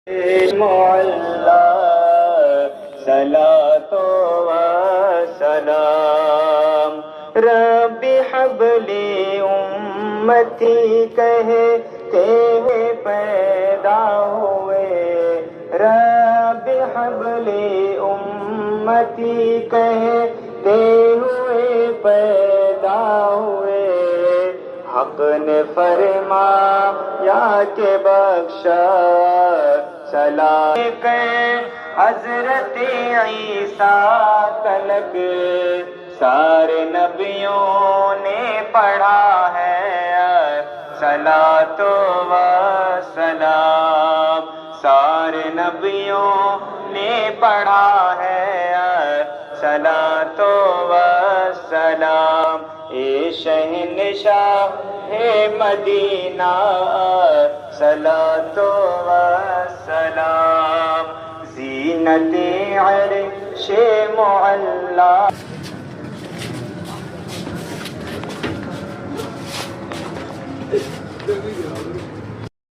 Mugla صلاۃ و سلام رب حب لی امتی کہتے ہوئے پیدا ہوئے رب حب لی امتی کہتے ہوئے پیدا ہوئے حق نے فرمایا کہ بخشا سلام حضرت عیسیٰ تلک سارے نبیوں نے پڑھا ہے صلاۃ و سلام سارے نبیوں نے پڑھا ہے صلاۃ و سلام اے شہنشاہ ہے مدینہ صلاۃ و سلام زینت عرش معلی